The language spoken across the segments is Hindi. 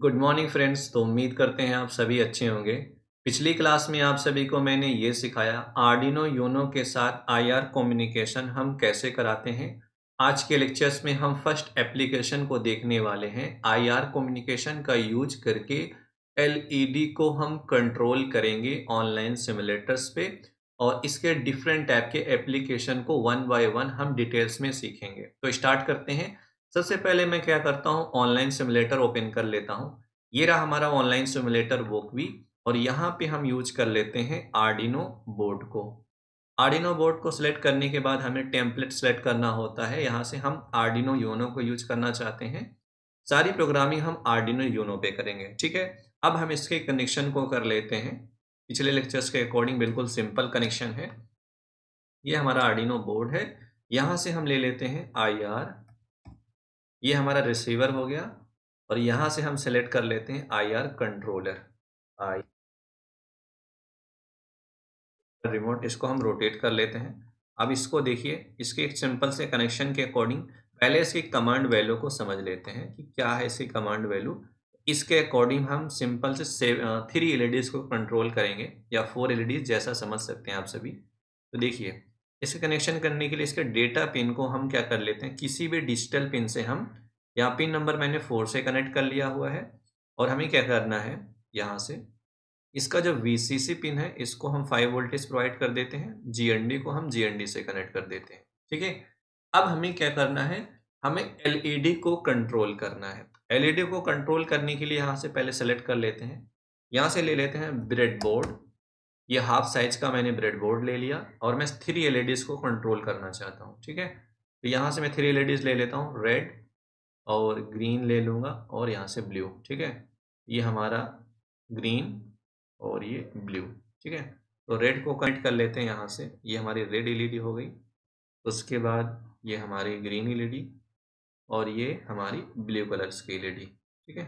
Good morning friends. तो उम्मीद करते हैं आप सभी अच्छे होंगे। पिछली क्लास में आप सभी को मैंने ये सिखाया आर्डिनो यूनो के साथ आईआर कम्युनिकेशन हम कैसे कराते हैं। आज के लेक्चर्स में हम फर्स्ट एप्लीकेशन को देखने वाले हैं। आईआर कम्युनिकेशन का यूज करके एलईडी को हम कंट्रोल करेंगे ऑनलाइन सिमुलेटर्स पे, और इसके डिफरेंट टाइप के एप्लीकेशन को वन बाय वन हम डिटेल्स में सीखेंगे। तो स्टार्ट करते हैं। सबसे पहले मैं क्या करता हूँ, ऑनलाइन सिमुलेटर ओपन कर लेता हूँ। ये रहा हमारा ऑनलाइन सिमुलेटर वोकवी, और यहाँ पे हम यूज कर लेते हैं आर्डिनो बोर्ड को। आर्डिनो बोर्ड को सिलेक्ट करने के बाद हमें टेम्पलेट सेलेक्ट करना होता है। यहाँ से हम आर्डिनो यूनो को यूज करना चाहते हैं। सारी प्रोग्रामिंग हम आर्डिनो यूनो पे करेंगे, ठीक है। अब हम इसके कनेक्शन को कर लेते हैं। पिछले लेक्चर्स के अकॉर्डिंग बिल्कुल सिंपल कनेक्शन है। ये हमारा आर्डिनो बोर्ड है। यहाँ से हम ले लेते हैं आई आर, ये हमारा रिसीवर हो गया, और यहाँ से हम सेलेक्ट कर लेते हैं I R controller. I remote, इसको हम रोटेट कर लेते हैं। अब इसको देखिए, इसके एक सिंपल से कनेक्शन के अकॉर्डिंग पहले इसकी कमांड वैल्यू को समझ लेते हैं कि क्या है इसकी कमांड वैल्यू। इसके अकॉर्डिंग हम सिंपल से 3 एलईडीज को कंट्रोल करेंगे, या 4 एलईडीज, जैसा समझ सकते हैं आप सभी। तो देखिए, इसे कनेक्शन करने के लिए इसके डेटा पिन को हम क्या कर लेते हैं, किसी भी डिजिटल पिन से हम, यहाँ पिन नंबर मैंने 4 से कनेक्ट कर लिया हुआ है। और हमें क्या करना है, यहाँ से इसका जो वीसीसी पिन है इसको हम 5 वोल्टेज प्रोवाइड कर देते हैं, जीएनडी को हम जीएनडी से कनेक्ट कर देते हैं, ठीक है। अब हमें क्या करना है, हमें एलईडी को कंट्रोल करना है। एलईडी को कंट्रोल करने के लिए यहाँ से पहले सेलेक्ट कर लेते हैं, यहाँ से ले लेते हैं ब्रेड बोर्ड। ये हाफ साइज का मैंने ब्रेड बोर्ड ले लिया, और मैं 3 एलईडीज को कंट्रोल करना चाहता हूँ, ठीक है। तो यहाँ से मैं 3 एलईडीज ले लेता हूँ, रेड और ग्रीन ले लूँगा, और यहाँ से ब्लू, ठीक है। ये हमारा ग्रीन और ये ब्लू, ठीक है। तो रेड को कनेक्ट कर लेते हैं यहाँ से, ये हमारी रेड एलईडी हो गई। उसके बाद ये हमारी ग्रीन एलईडी, और ये हमारी ब्लू कलर्स की एलईडी, ठीक है।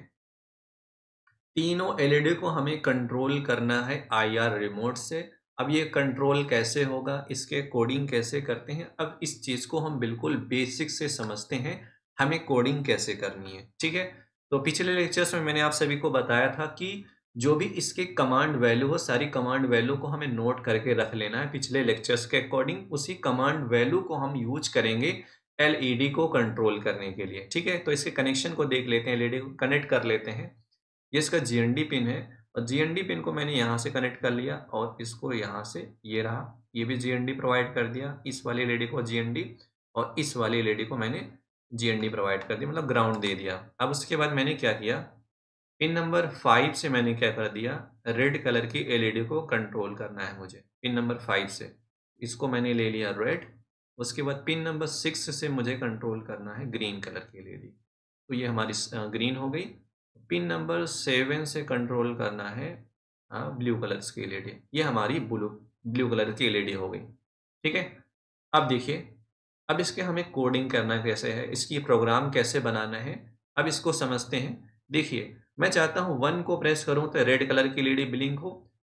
तीनों एलईडी को हमें कंट्रोल करना है आईआर रिमोट से। अब ये कंट्रोल कैसे होगा, इसके कोडिंग कैसे करते हैं, अब इस चीज़ को हम बिल्कुल बेसिक से समझते हैं, हमें कोडिंग कैसे करनी है, ठीक है। तो पिछले लेक्चर्स में मैंने आप सभी को बताया था कि जो भी इसके कमांड वैल्यू हो, सारी कमांड वैल्यू को हमें नोट करके रख लेना है पिछले लेक्चर्स के अकॉर्डिंग। उसी कमांड वैल्यू को हम यूज करेंगे एलईडी को कंट्रोल करने के लिए, ठीक है। तो इसके कनेक्शन को देख लेते हैं, एलईडी को कनेक्ट कर लेते हैं। ये इसका जीएनडी पिन है, और जीएनडी पिन को मैंने यहाँ से कनेक्ट कर लिया, और इसको यहाँ से, ये रहा, ये भी जीएनडी प्रोवाइड कर दिया। इस वाली एलईडी को जीएनडी, और इस वाली एलईडी को मैंने जीएनडी प्रोवाइड कर दिया, मतलब ग्राउंड दे दिया। अब उसके बाद मैंने क्या किया, पिन नंबर 5 से मैंने क्या कर दिया, रेड कलर की एलईडी को कंट्रोल करना है मुझे, पिन नंबर 5 से। इसको मैंने ले लिया रेड। उसके बाद पिन नंबर 6 से मुझे कंट्रोल करना है ग्रीन कलर की एलईडी। तो ये हमारी ग्रीन हो गई। पिन नंबर 7 से कंट्रोल करना है ब्लू कलर्स की एलईडी। ये हमारी ब्लू ब्लू कलर की एलईडी हो गई, ठीक है। अब देखिए, अब इसके हमें कोडिंग करना कैसे है, इसकी प्रोग्राम कैसे बनाना है, अब इसको समझते हैं। देखिए, मैं चाहता हूँ 1 को प्रेस करूँ तो रेड कलर की एलईडी ब्लिंक हो,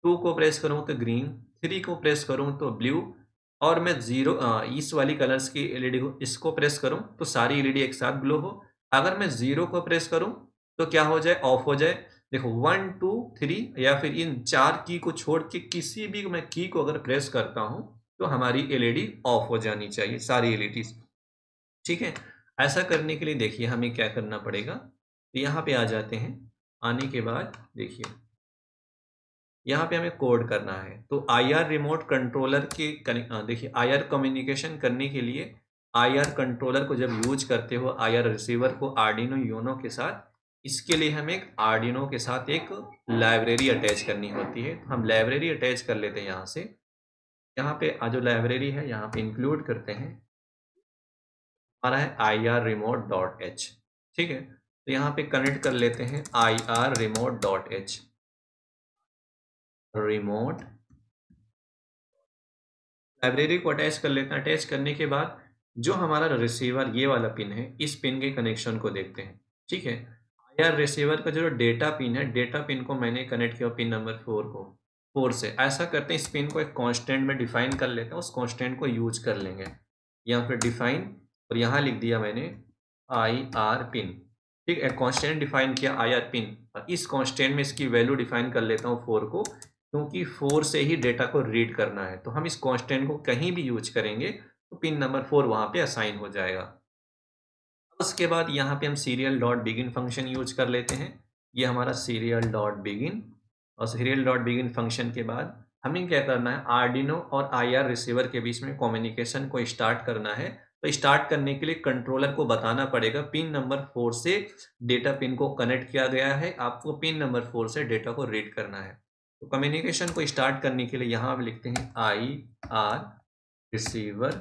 2 को प्रेस करूँ तो ग्रीन, 3 को प्रेस करूँ तो ब्लू, और मैं 0 इस वाली कलर्स की एलईडी को, इसको प्रेस करूँ तो सारी एलईडी एक साथ ग्लो हो। अगर मैं 0 को प्रेस करूँ तो क्या हो जाए, ऑफ हो जाए। देखो 1 2 3, या फिर इन 4 की को छोड़ के किसी भी मैं की को अगर प्रेस करता हूँ तो हमारी एलईडी ऑफ हो जानी चाहिए, सारी एलईडीज, ठीक है। ऐसा करने के लिए देखिए हमें क्या करना पड़ेगा, तो यहाँ पे आ जाते हैं। आने के बाद देखिए, यहाँ पे हमें कोड करना है। तो आईआर रिमोट कंट्रोलर के देखिए, आईआर कम्युनिकेशन करने के लिए आईआर कंट्रोलर को जब यूज करते हो, आईआर रिसीवर को आर्डिनो यूनो के साथ, इसके लिए हमें एक आर्डिनो के साथ एक लाइब्रेरी अटैच करनी होती है। तो हम लाइब्रेरी अटैच कर लेते हैं यहाँ से। यहाँ पे जो लाइब्रेरी है यहाँ पे इंक्लूड करते हैं, हमारा है I R remote dot H, ठीक है। तो यहाँ पे कनेक्ट कर लेते हैं I R remote dot H, remote library को अटैच कर लेते हैं। अटैच करने के बाद जो हमारा रिसीवर ये वाला पिन है, इस पिन के कनेक्शन को देखते हैं, ठीक है। आईआर रिसीवर का जो डेटा पिन है, डेटा पिन को मैंने कनेक्ट किया पिन नंबर 4 को, 4 से। ऐसा करते हैं, इस पिन को एक कांस्टेंट में डिफाइन कर लेते हैं, उस कांस्टेंट को यूज कर लेंगे। यहाँ पे डिफाइन, और यहाँ लिख दिया मैंने आई आर पिन, ठीक है। कांस्टेंट डिफाइन किया आई आर पिन, इस कांस्टेंट में इसकी वैल्यू डिफाइन कर लेता हूँ 4 को, क्योंकि 4 से ही डेटा को रीड करना है। तो हम इस कांस्टेंट को कहीं भी यूज करेंगे तो पिन नंबर 4 वहाँ पे असाइन हो जाएगा। उसके बाद यहाँ पे हम serial dot begin function use कर लेते हैं। ये हमारा सीरियल डॉट बिगिन, और सीरियल डॉट बिगिन फंक्शन के बाद हमें क्या करना है, आर्डिनो और आईआर रिसीवर के बीच में कम्युनिकेशन को स्टार्ट करना है। तो स्टार्ट करने के लिए कंट्रोलर को बताना पड़ेगा पिन नंबर 4 से डेटा पिन को कनेक्ट किया गया है, आपको पिन नंबर 4 से डेटा को रीड करना है। तो कम्युनिकेशन को स्टार्ट करने के लिए यहाँ पे लिखते हैं आई आर रिसीवर,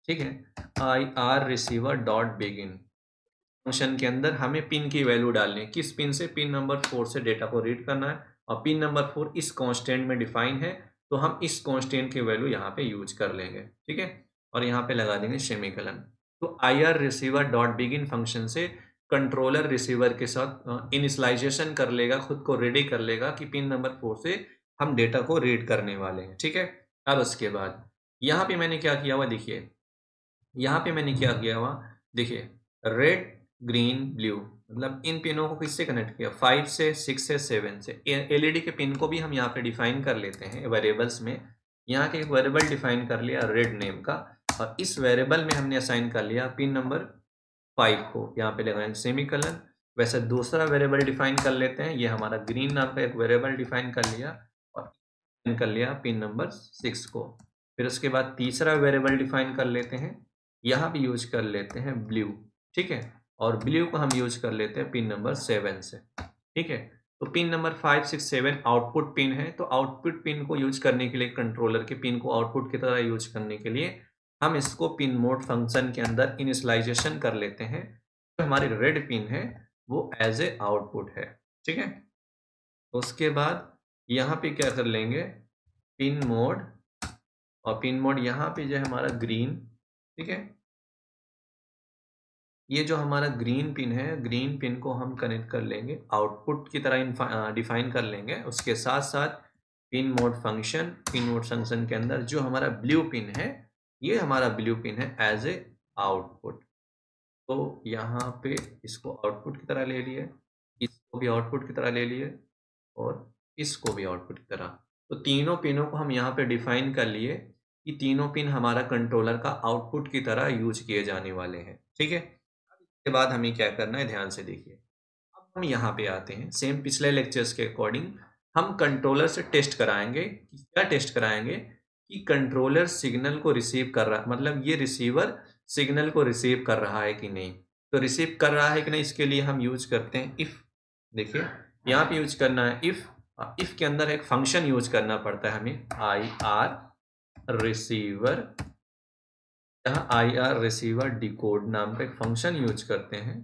ठीक है, I R receiver dot begin. Function के अंदर हमें पिन की वैल्यू डालनी है, किस पिन से, पिन नंबर 4 से डेटा को रीड करना है, और पिन नंबर 4 इस कांस्टेंट में डिफाइन है, तो हम इस कांस्टेंट की वैल्यू यहाँ पे यूज कर लेंगे, ठीक है, और यहाँ पे लगा देंगे सेमीकोलन। तो I R receiver dot begin function से कंट्रोलर रिसीवर के साथ इनिशियलाइजेशन कर लेगा, खुद को रेडी कर लेगा कि पिन नंबर 4 से हम डेटा को रीड करने वाले हैं, ठीक है। अब उसके बाद यहाँ पे मैंने क्या किया हुआ, देखिए यहाँ पे मैंने क्या किया हुआ, देखिए रेड ग्रीन ब्लू, मतलब इन पिनों को किससे कनेक्ट किया, 5 से 6 से 7 से। एलईडी के पिन को भी हम यहाँ पे डिफाइन कर लेते हैं वेरिएबल्स में। यहाँ के एक वेरिएबल डिफाइन कर लिया रेड नेम का, और इस वेरिएबल में हमने असाइन कर लिया पिन नंबर 5 को, यहाँ पे लगाएंगे सेमीकोलन। वैसे दूसरा वेरिएबल डिफाइन कर लेते हैं, ये हमारा ग्रीन नाम का एक वेरिएबल डिफाइन कर लिया और कर लिया पिन नंबर 6 को। फिर उसके बाद तीसरा वेरिएबल डिफाइन कर लेते हैं, यहाँ पे यूज कर लेते हैं ब्लू, ठीक है, और ब्लू को हम यूज कर लेते हैं पिन नंबर 7 से, ठीक है। तो पिन नंबर 5, 6, 7 आउटपुट पिन है, तो आउटपुट पिन को यूज करने के लिए, कंट्रोलर के पिन को आउटपुट की तरह यूज करने के लिए हम इसको पिन मोड फंक्शन के अंदर इनिशियलाइजेशन कर लेते हैं। जो हमारी रेड पिन है वो एज ए आउटपुट है, ठीक है। उसके बाद यहाँ पे क्या कर लेंगे, पिन मोड, और पिन मोड यहाँ पे जो है हमारा ग्रीन, ठीक है, ये जो हमारा ग्रीन पिन है, ग्रीन पिन को हम कनेक्ट कर लेंगे, आउटपुट की तरह डिफाइन कर लेंगे। उसके साथ साथ pin mode function, pin mode function के अंदर जो हमारा ब्लू पिन है, ये हमारा ब्लू पिन है एज ए आउटपुट। तो यहाँ पे इसको आउटपुट की तरह ले लिए, इसको भी आउटपुट की तरह ले लिए, और इसको भी आउटपुट की तरह। तो तीनों पिनों को हम यहाँ पे डिफाइन कर लिए कि तीनों पिन हमारा कंट्रोलर का आउटपुट की तरह यूज किए जाने वाले हैं, ठीक है। के बाद हमें क्या करना है, ध्यान से देखिए। अब हम यहाँ पे आते हैं, सेम पिछले लेक्चर्स के अकॉर्डिंग हम कंट्रोलर से टेस्ट कराएंगे। क्या टेस्ट कराएंगे कि कंट्रोलर सिग्नल को रिसीव कर रहा, मतलब ये रिसीवर सिग्नल को रिसीव कर रहा है कि नहीं। तो रिसीव कर रहा है कि नहीं, इसके लिए हम यूज करते हैं इफ। देखिए यहाँ पे यूज करना है इफ। इफ के अंदर एक फंक्शन यूज करना पड़ता है हमें, आई आर रिसीवर, यहाँ आई आर रिसीवर डिकोड नाम का एक फंक्शन यूज करते हैं।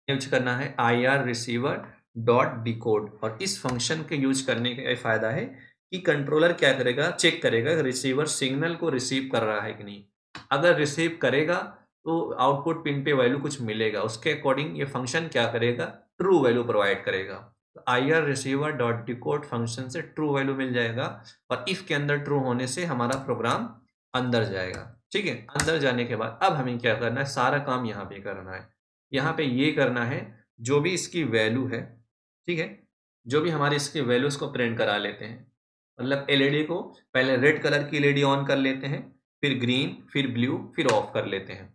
यूज करना है I R receiver dot decode, और इस फंक्शन के यूज करने का फायदा है कि कंट्रोलर क्या करेगा, चेक करेगा रिसीवर सिग्नल को रिसीव कर रहा है कि नहीं। अगर रिसीव करेगा तो आउटपुट पिन पे वैल्यू कुछ मिलेगा, उसके अकॉर्डिंग ये फंक्शन क्या करेगा, ट्रू वैल्यू प्रोवाइड करेगा। तो I R receiver dot decode function से ट्रू वैल्यू मिल जाएगा, और इफ के अंदर ट्रू होने से हमारा प्रोग्राम अंदर जाएगा, ठीक है। अंदर जाने के बाद अब हमें क्या करना है, सारा काम यहाँ पे करना है। यहाँ पे ये करना है, जो भी इसकी वैल्यू है, ठीक है, जो भी हमारी इसकी वैल्यू, उसको प्रिंट करा लेते हैं। मतलब एलईडी को पहले रेड कलर की एलईडी ऑन कर लेते हैं, फिर ग्रीन, फिर ब्लू, फिर ऑफ कर लेते हैं।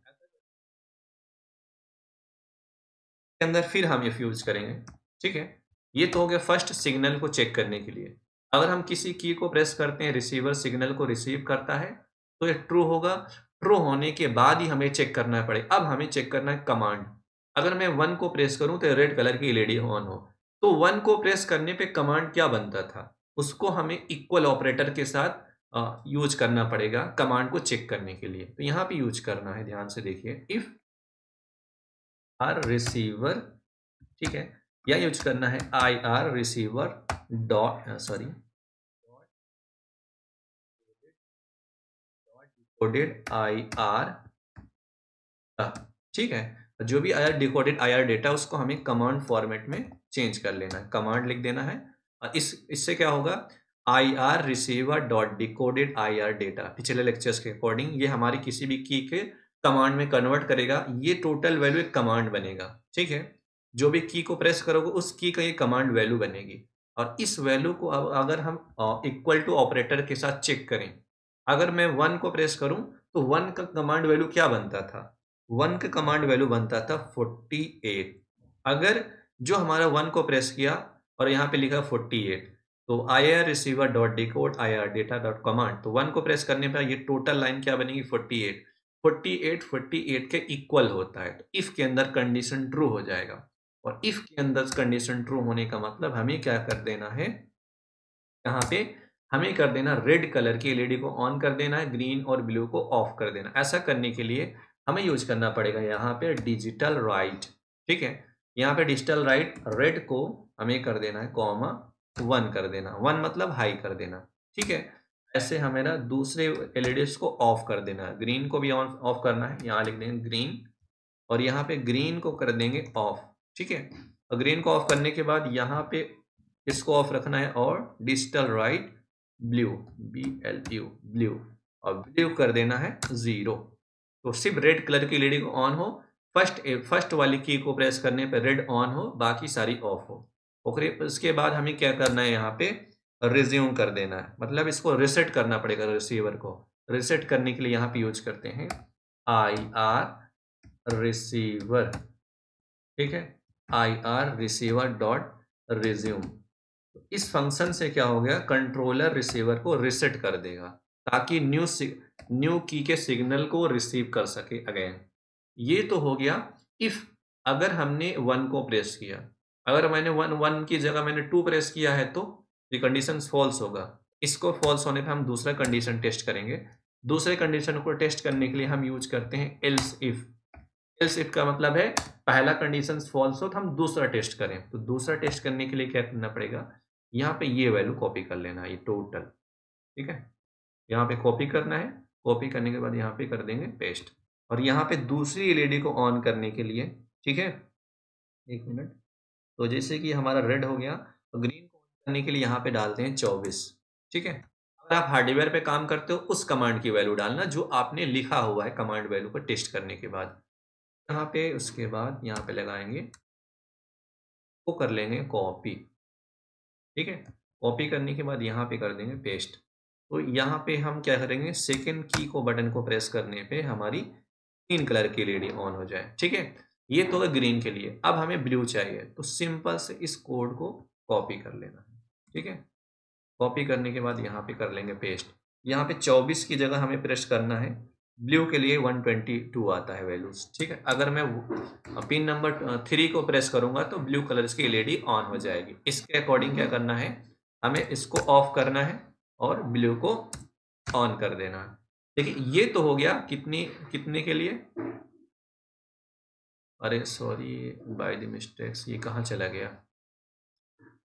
के अंदर फिर हम ये यूज करेंगे, ठीक है। ये तो हो गया फर्स्ट सिग्नल को चेक करने के लिए। अगर हम किसी की को प्रेस करते हैं, रिसीवर सिग्नल को रिसीव करता है, तो ये ट्रू होगा। ट्रू होने के बाद ही हमें चेक करना पड़ेगा। अब हमें चेक करना है कमांड। अगर मैं 1 को प्रेस करूं तो रेड कलर की एलईडी ऑन हो, तो 1 को प्रेस करने पे कमांड क्या बनता था, उसको हमें इक्वल ऑपरेटर के साथ यूज करना पड़ेगा कमांड को चेक करने के लिए। तो यहाँ पे यूज करना है, ध्यान से देखिए, इफ आर रिसीवर, ठीक है, या यूज करना है I R receiver dot decoded I R, ठीक है। जो भी आईआर डिकोडेड आईआर डेटा, उसको हमें कमांड फॉर्मेट में चेंज कर लेना है, कमांड लिख देना है। और इससे क्या होगा, I R receiver dot decoded I R data, पिछले लेक्चर्स के अकॉर्डिंग ये हमारी किसी भी की के कमांड में कन्वर्ट करेगा। ये टोटल वैल्यू एक कमांड बनेगा, ठीक है। जो भी की को प्रेस करोगे उस की का ये कमांड वैल्यू बनेगी, और इस वैल्यू को अब अगर हम इक्वल टू ऑपरेटर के साथ चेक करें, अगर मैं 1 को प्रेस करूं तो 1 का कमांड वैल्यू क्या बनता था? 1 का कमांड वैल्यू बनता था 48। अगर जो हमारा 1 को प्रेस किया और यहाँ पे लिखा 48, तो IR receiver dot decode IR data dot command, तो 1 को प्रेस करने पर ये टोटल लाइन क्या बनेगी? 48। 48 के इक्वल होता है, तो इफ के अंदर कंडीशन ट्रू हो जाएगा। और इफ के अंदर कंडीशन ट्रू होने का मतलब हमें क्या कर देना है, यहाँ पे हमें कर देना रेड कलर की एलईडी को ऑन कर देना है, ग्रीन और ब्लू को ऑफ कर देना। ऐसा करने के लिए हमें यूज करना पड़ेगा यहाँ पे डिजिटल राइट। ठीक है, यहाँ पे डिजिटल राइट रेड को हमें कर देना है कॉमा 1 कर देना, 1 मतलब हाई कर देना। ठीक है, ऐसे हमें ना दूसरे एलईडीज को ऑफ कर देना है, ग्रीन को भी ऑन ऑफ करना है, यहाँ लिख देंगे ग्रीन, और यहाँ पे ग्रीन को कर देंगे ऑफ। ठीक है, और ग्रीन को ऑफ करने के बाद यहाँ पे इसको ऑफ रखना है, और digital right blue BLU blue, और ब्लू कर देना है 0। तो सिर्फ रेड कलर की एलईडी को ऑन हो, फर्स्ट वाली की को प्रेस करने पर रेड ऑन हो, बाकी सारी ऑफ हो। ओके, उसके बाद हमें क्या करना है, यहाँ पे रिज्यूम कर देना है, मतलब इसको रिसेट करना पड़ेगा रिसीवर को। रिसेट करने के लिए यहाँ पे यूज करते हैं IR रिसीवर। ठीक है, IR रिसीवर डॉट रिज्यूम। इस फंक्शन से क्या हो गया, कंट्रोलर रिसीवर को रिसेट कर देगा ताकि न्यू की के सिग्नल को रिसीव कर सके अगेन। ये तो हो गया इफ अगर हमने 1 को प्रेस किया, अगर मैंने 1 की जगह मैंने 2 प्रेस किया है तो ये कंडीशन फॉल्स होगा। इसको फॉल्स होने पे हम दूसरा कंडीशन टेस्ट करेंगे। दूसरे कंडीशन को टेस्ट करने के लिए हम यूज करते हैं एल्स इफ। एल्स इफ का मतलब है पहला कंडीशन फॉल्स हो तो हम दूसरा टेस्ट करें। तो दूसरा टेस्ट करने के लिए क्या करना पड़ेगा, यहाँ पे ये वैल्यू कॉपी कर लेना है, ये टोटल। ठीक है, यहाँ पे कॉपी करना है, कॉपी करने के बाद यहाँ पे कर देंगे पेस्ट। और यहाँ पे दूसरी एलईडी को ऑन करने के लिए, ठीक है, एक मिनट, तो जैसे कि हमारा रेड हो गया, तो ग्रीन को ऑन करने के लिए यहाँ पे डालते हैं 24। ठीक है, अगर आप हार्डवेयर पे काम करते हो उस कमांड की वैल्यू डालना जो आपने लिखा हुआ है कमांड वैल्यू को टेस्ट करने के बाद। यहाँ पे उसके बाद यहाँ पे लगाएंगे, वो कर लेंगे कॉपी। ठीक है, कॉपी करने के बाद यहाँ पे कर देंगे पेस्ट। तो यहाँ पे हम क्या करेंगे, सेकेंड की को बटन को प्रेस करने पे हमारी ग्रीन कलर की एलईडी ऑन हो जाए। ठीक है, ये तो है ग्रीन के लिए। अब हमें ब्लू चाहिए, तो सिंपल से इस कोड को कॉपी कर लेना है। ठीक है, कॉपी करने के बाद यहाँ पे कर लेंगे पेस्ट। यहाँ पे 24 की जगह हमें प्रेस करना है, ब्लू के लिए 122 आता है वैल्यूज। ठीक है, अगर मैं पिन नंबर 3 को प्रेस करूंगा तो ब्लू कलर की एलईडी ऑन हो जाएगी। इसके अकॉर्डिंग क्या करना है, हमें इसको ऑफ करना है और ब्लू को ऑन कर देना है। देखिए ये तो हो गया कितनी कितने के लिए, अरे सॉरी बाय द मिस्टेक्स ये कहाँ चला गया,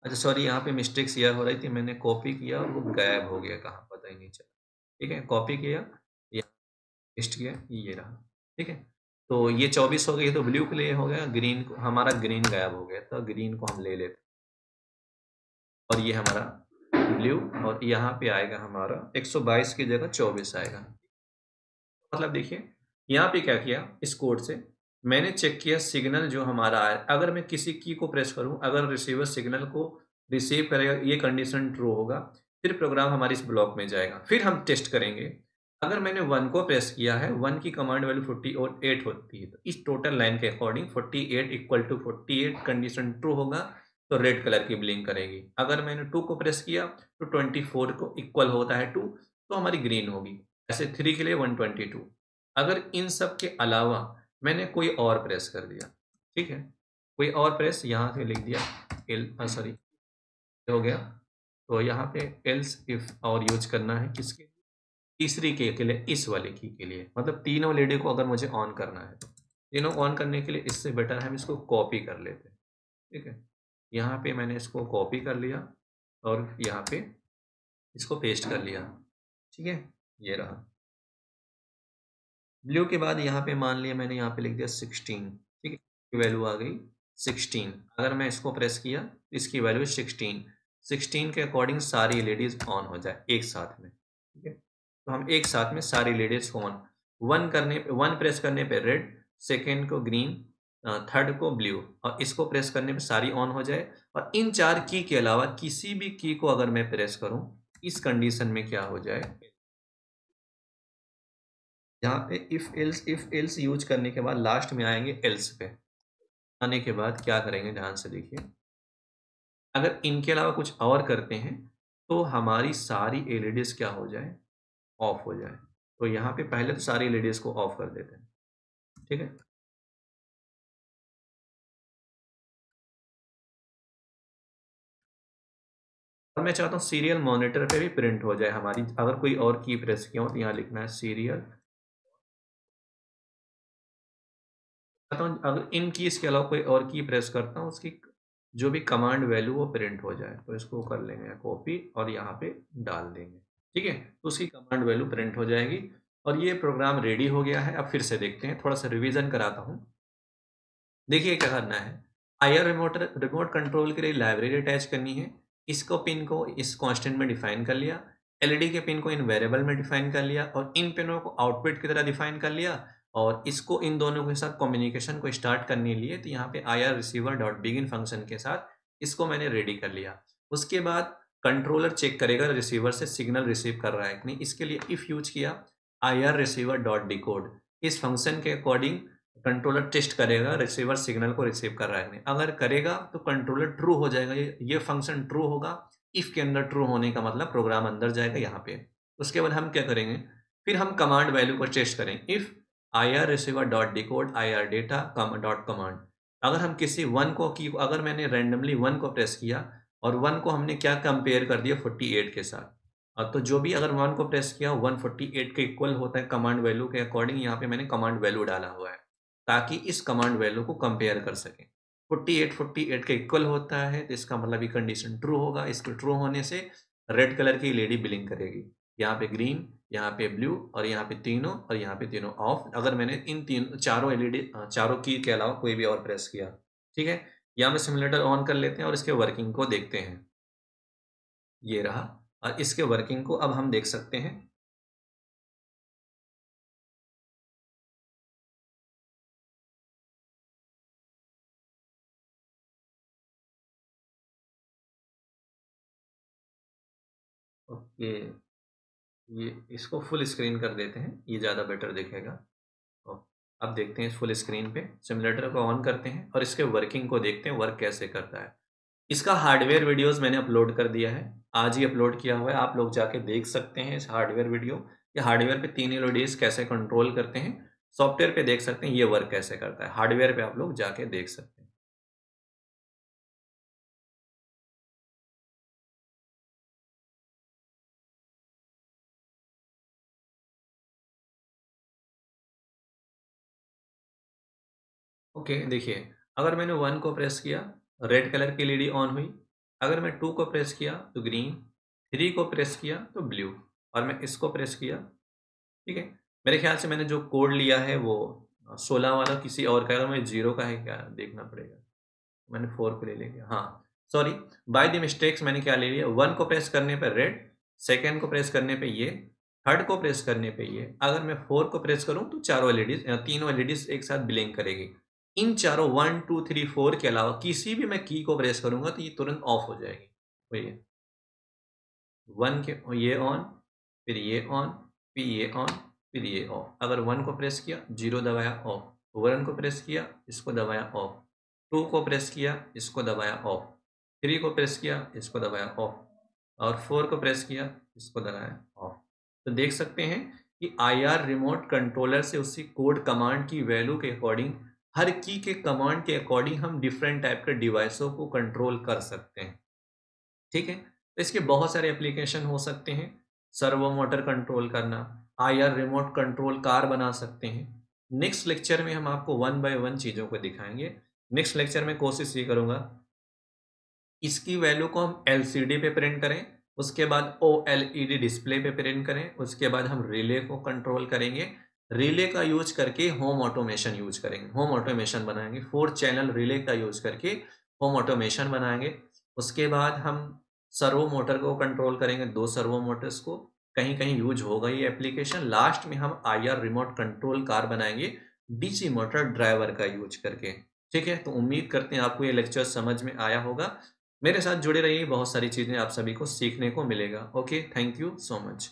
अच्छा सॉरी यहाँ पे मिस्टेक्स यह हो रही थी, मैंने कॉपी किया और वो गायब हो गया कहाँ पता ही नहीं चला। ठीक है, कॉपी किया, पेस्ट किया, ये रहा। ठीक है, तो ये 24 हो गई, तो ब्लू के लिए हो गया, ग्रीन को हमारा ग्रीन गायब हो गया, तो ग्रीन को हम ले लेते, और ये हमारा ब्लू, और यहाँ पे आएगा हमारा 122 की जगह 24 आएगा। मतलब देखिए यहाँ पे क्या किया, इस कोड से मैंने चेक किया सिग्नल जो हमारा आया, अगर मैं किसी की को प्रेस करूं, अगर रिसीवर सिग्नल को रिसीव करेगा, ये कंडीशन ट्रू होगा, फिर प्रोग्राम हमारे इस ब्लॉक में जाएगा। फिर हम टेस्ट करेंगे, अगर मैंने 1 को प्रेस किया है, 1 की कमांड वैल्यू 48 होती है, तो इस टोटल लाइन के according 48 equal to 48 condition true होगा, तो रेड कलर की ब्लिंक करेगी। अगर मैंने 2 को प्रेस किया तो 24 को इक्वल होता है 2, तो हमारी ग्रीन होगी। ऐसे 3 के लिए 122। अगर इन सब के अलावा मैंने कोई और प्रेस कर दिया, ठीक है, कोई और प्रेस यहाँ से लिख दिया सॉरी हो गया, तो यहाँ पे एल्स इफ और यूज करना है किसके, तीसरी के लिए, इस वाले की के लिए, मतलब तीनों लेडी को अगर मुझे ऑन करना है, तो तीनों ऑन करने के लिए इससे बेटर है हम इसको कॉपी कर लेते हैं। ठीक है, यहाँ पे मैंने इसको कॉपी कर लिया और यहाँ पे इसको पेस्ट कर लिया। ठीक है, ये रहा ब्लू के बाद यहाँ पे मान लिया मैंने यहाँ पे लिख दिया 16। ठीक है, वैल्यू आ गई 16। अगर मैं इसको प्रेस किया तो इसकी वैल्यू 16। 16 के अकॉर्डिंग सारी लेडीज ऑन हो जाए एक साथ में। ठीक है, तो हम एक साथ में सारी लेडीज को ऑन, 1 प्रेस करने पे रेड, सेकेंड को ग्रीन, थर्ड को ब्लू, और इसको प्रेस करने पे सारी ऑन हो जाए। और इन 4 की के अलावा किसी भी की को अगर मैं प्रेस करूँ, इस कंडीशन में क्या हो जाए, यहाँ पे इफ एल्स यूज करने के बाद लास्ट में आएंगे एल्स पे। आने के बाद क्या करेंगे, ध्यान से देखिए, अगर इनके अलावा कुछ और करते हैं तो हमारी सारी एलईडीज क्या हो जाए, ऑफ हो जाए। तो यहाँ पे पहले तो सारी एलईडीज को ऑफ कर देते हैं, ठीक है। और मैं चाहता हूँ सीरियल मॉनिटर पे भी प्रिंट हो जाए हमारी, अगर कोई और की प्रेस किया हो तो यहाँ लिखना है सीरियल। चाहता हूँ अगर इन कीज के अलावा कोई और की प्रेस करता हूँ, उसकी जो भी कमांड वैल्यू वो प्रिंट हो जाए। तो इसको कर लेंगे कॉपी और यहाँ पे डाल देंगे, ठीक है। तो उसकी कमांड वैल्यू प्रिंट हो जाएगी और ये प्रोग्राम रेडी हो गया है। अब फिर से देखते हैं, थोड़ा सा रिवीजन कराता हूँ। देखिए क्या करना है, आईआर रिमोट कंट्रोल के लिए लाइब्रेरी अटैच करनी है। इसको पिन को इस कांस्टेंट में डिफाइन कर लिया, एलईडी के पिन को इन वेरिएबल में डिफाइन कर लिया और इन पिनों को आउटपुट की तरह डिफाइन कर लिया। और इसको इन दोनों के साथ कम्युनिकेशन को स्टार्ट करने लिए तो यहाँ पे I R receiver dot begin function के साथ इसको मैंने रेडी कर लिया। उसके बाद कंट्रोलर चेक करेगा रिसीवर से सिग्नल रिसीव कर रहा है कि नहीं, इसके लिए इफ यूज किया I R receiver dot decode. इस फंक्शन के अकॉर्डिंग कंट्रोलर टेस्ट करेगा रिसीवर सिग्नल को रिसीव कर रहा है नहीं, अगर करेगा तो कंट्रोलर ट्रू हो जाएगा, ये फंक्शन ट्रू होगा। इफ के अंदर ट्रू होने का मतलब प्रोग्राम अंदर जाएगा यहाँ पे। उसके बाद हम क्या करेंगे, फिर हम कमांड वैल्यू को टेस्ट करें। If I R receiver dot decode I R data dot command, अगर हम किसी वन को की, अगर मैंने रैंडमली वन को प्रेस किया और वन को हमने क्या कंपेयर कर दिया 48 के साथ, तो जो भी अगर वन को प्रेस किया 148 के इक्वल होता है कमांड वैल्यू के अकॉर्डिंग, यहाँ पे मैंने कमांड वैल्यू डाला हुआ है ताकि इस कमांड वैल्यू को कंपेयर कर सकें। 48 के इक्वल होता है तो इसका मतलब ये कंडीशन ट्रू होगा। इसके ट्रू होने से रेड कलर की एलईडी ब्लिंक करेगी, यहाँ पे ग्रीन, यहाँ पे ब्लू और यहाँ पे तीनों, और यहाँ पे तीनों ऑफ अगर मैंने इन तीन चारों एलईडी चारों की के अलावा कोई भी और प्रेस किया, ठीक है। यहाँ पे सिमुलेटर ऑन कर लेते हैं और इसके वर्किंग को देखते हैं। ये रहा, और इसके वर्किंग को अब हम देख सकते हैं। ओके, ये इसको फुल स्क्रीन कर देते हैं, ये ज़्यादा बेटर दिखेगा। और अब देखते हैं फुल स्क्रीन पे, सिमुलेटर को ऑन करते हैं और इसके वर्किंग को देखते हैं वर्क कैसे करता है। इसका हार्डवेयर वीडियोस मैंने अपलोड कर दिया है, आज ही अपलोड किया हुआ है, आप लोग जाके देख सकते हैं इस हार्डवेयर वीडियो। ये हार्डवेयर पे 3 एलईडीज कैसे कंट्रोल करते हैं, सॉफ्टवेयर पे देख सकते हैं ये वर्क कैसे करता है, हार्डवेयर पे आप लोग जाके देख सकते हैं। ओके, देखिए, अगर मैंने 1 को प्रेस किया, रेड कलर की एलईडी ऑन हुई। अगर मैं 2 को प्रेस किया तो ग्रीन, 3 को प्रेस किया तो ब्लू, और मैं इसको प्रेस किया, ठीक है। मेरे ख्याल से मैंने जो कोड लिया है वो 16 वाला किसी और का है, अगर मैं 0 का है क्या देखना पड़ेगा। मैंने 4 को ले लिया, हाँ सॉरी, बाय द मिस्टेक्स मैंने क्या ले लिया, 1 को प्रेस करने पे रेड, सेकेंड को प्रेस करने पे ये, थर्ड को प्रेस करने पे ये। अगर मैं 4 को प्रेस करूं तो चारों एलईडीज, तीनों एलईडीज एक साथ ब्लिंक करेगी। इन चारों 1 2 3 4 के अलावा किसी भी मैं की को प्रेस करूंगा तो ये तुरंत ऑफ हो जाएगी। तो ये 1 के ये ऑन, फिर ये ऑन, फिर ये ऑन, फिर ये ऑफ। अगर 1 को प्रेस किया, 0 दबाया ऑफ, 1 को प्रेस किया, इसको दबाया ऑफ, 2 को प्रेस किया, इसको दबाया ऑफ, 3 को प्रेस किया, इसको दबाया ऑफ, और 4 को प्रेस किया, इसको दबाया ऑफ। तो देख सकते हैं कि आईआर रिमोट कंट्रोलर से उसी कोड कमांड की वैल्यू के अकॉर्डिंग, हर की के कमांड के अकॉर्डिंग हम डिफरेंट टाइप के डिवाइसों को कंट्रोल कर सकते हैं, ठीक है। तो इसके बहुत सारे एप्लीकेशन हो सकते हैं, सर्वो मोटर कंट्रोल करना, आईआर रिमोट कंट्रोल कार बना सकते हैं। नेक्स्ट लेक्चर में हम आपको वन बाय वन चीज़ों को दिखाएंगे। नेक्स्ट लेक्चर में कोशिश ये करूँगा इसकी वैल्यू को हम एलसीडी पे प्रिंट करें, उसके बाद ओएलईडी डिस्प्ले पे प्रिंट करें, उसके बाद हम रिले को कंट्रोल करेंगे। रिले का यूज करके होम ऑटोमेशन यूज करेंगे, होम ऑटोमेशन बनाएंगे, 4 चैनल रिले का यूज करके होम ऑटोमेशन बनाएंगे। उसके बाद हम सर्वो मोटर को कंट्रोल करेंगे, 2 सर्वो मोटर्स को, कहीं कहीं यूज होगा ये एप्लीकेशन। लास्ट में हम आईआर रिमोट कंट्रोल कार बनाएंगे डीसी मोटर ड्राइवर का यूज करके। ठीक है, तो उम्मीद करते हैं आपको ये लेक्चर समझ में आया होगा। मेरे साथ जुड़े रहिए, बहुत सारी चीज़ें आप सभी को सीखने को मिलेगा। Okay, thank you so much.